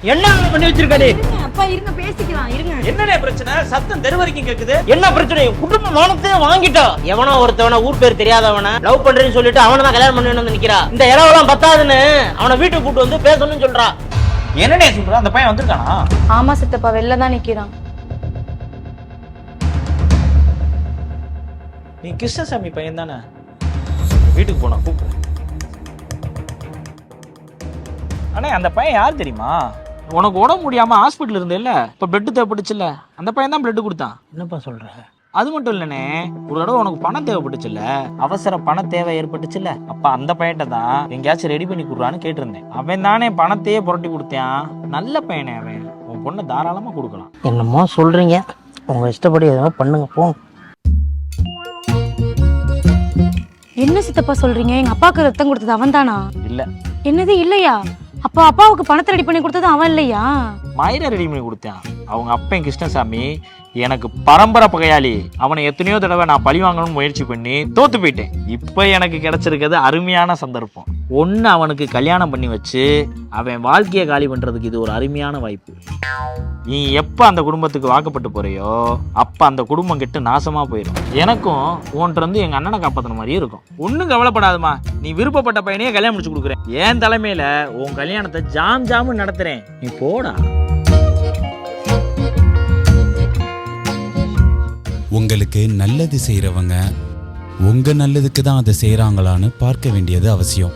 என்ன பண்ணி வச்சிருக்காரு? அப்பா இருங்க பேசிக்கலாம் இருங்க. என்னடே பிரச்சனை? சத்தம் தெரு வரைக்கும் கேக்குது. என்ன பிரச்சனை? குடும்ப மானத்தையே வாங்கிட்டா. எவனோ ஒருத்தவன ஊர் பேர் தெரியாதவன லவ் பண்றேன்னு சொல்லிட்டு அவனை தான் கல்யாணம் பண்ணி வந்து நிக்கிறா. இந்த இளவெல்லாம் பத்தாதுன்னு அவனை வீட்டுக்கு கூட்டு வந்து பேசணும்னு சொல்றா. என்னடே சொல்ற? அந்த பையன் வந்திருக்கானா? ஆமா சித்தப்பா, வெளில தான் நிக்கிறான். நீ கிருஷ்ணசாமி பையன் தானே? வீட்டுக்கு போனா கூப்பிடு. அண்ணே, அந்த பையன் யார் தெரியுமா? உனக்கு உடம்பு முடியாம ஹாஸ்பிட்டல் இருந்தேல்ல, இப்ப பிளட் தேவைப்பட்டுச்சுல்ல, அந்த பையன் தான் பிளட் கொடுத்தான். என்னப்பா சொல்ற? அது மட்டும் இல்லனே, ஒரு தடவை உனக்கு பணம் தேவைப்பட்டுச்சுல்ல, அவசர பண தேவை ஏற்பட்டுச்சுல்ல, அப்ப அந்த பையன்ட்ட தான் எங்கேயாச்சும் ரெடி பண்ணி கொடுறான்னு கேட்டிருந்தேன். அவன் தானே பணத்தையே புரட்டி கொடுத்தான். நல்ல பையனே அவன். உன் பொண்ணை தாராளமா கொடுக்கலாம். என்னமோ சொல்றீங்க, உங்க இஷ்டப்படி எதுவும் பண்ணுங்க போ. என்ன சித்தப்பா சொல்றீங்க? எங்க அப்பாவுக்கு ரத்தம் கொடுத்தது அவன் தானா? இல்ல. என்னது இல்லையா? அப்ப அப்பாவுக்கு பணத்தை ரெடி பண்ணி கொடுத்தது அவன் இல்லையா? மயிரை ரெடி பண்ணி கொடுத்தான். அவங்க அப்பன் கிருஷ்ணசாமி எனக்கு பரம்பரை பகையாளி. அவனை எத்தனையோ தடவை நான் பழி வாங்கணும்னு முயற்சி பண்ணி தோத்து போயிட்டேன். இப்போ எனக்கு கிடைச்சிருக்கிறது அருமையான சந்தர்ப்பம். ஒன்று அவனுக்கு கல்யாணம் பண்ணி வச்சு அவன் வாழ்க்கையை காலி பண்ணுறதுக்கு இது ஒரு அருமையான வாய்ப்பு. நீ எப்போ அந்த குடும்பத்துக்கு வாக்கப்பட்டு போறியோ அப்போ அந்த குடும்பம் கெட்டு நாசமாக போயிடும். எனக்கும் உன்ட்டு இருந்து எங்கள் அண்ணனை காப்பாற்றின மாதிரியும் இருக்கும். ஒன்றும் கவலைப்படாதுமா, நீ விருப்பப்பட்ட பையனையே கல்யாணம் முடிச்சு கொடுக்குறேன். என் தலைமையில் உன் கல்யாணத்தை ஜாம் நடத்துகிறேன். நீ போடா. உங்களுக்கு நல்லது செய்கிறவங்க உங்கள் நல்லதுக்கு தான் அதை செய்கிறாங்களான்னு பார்க்க வேண்டியது அவசியம்.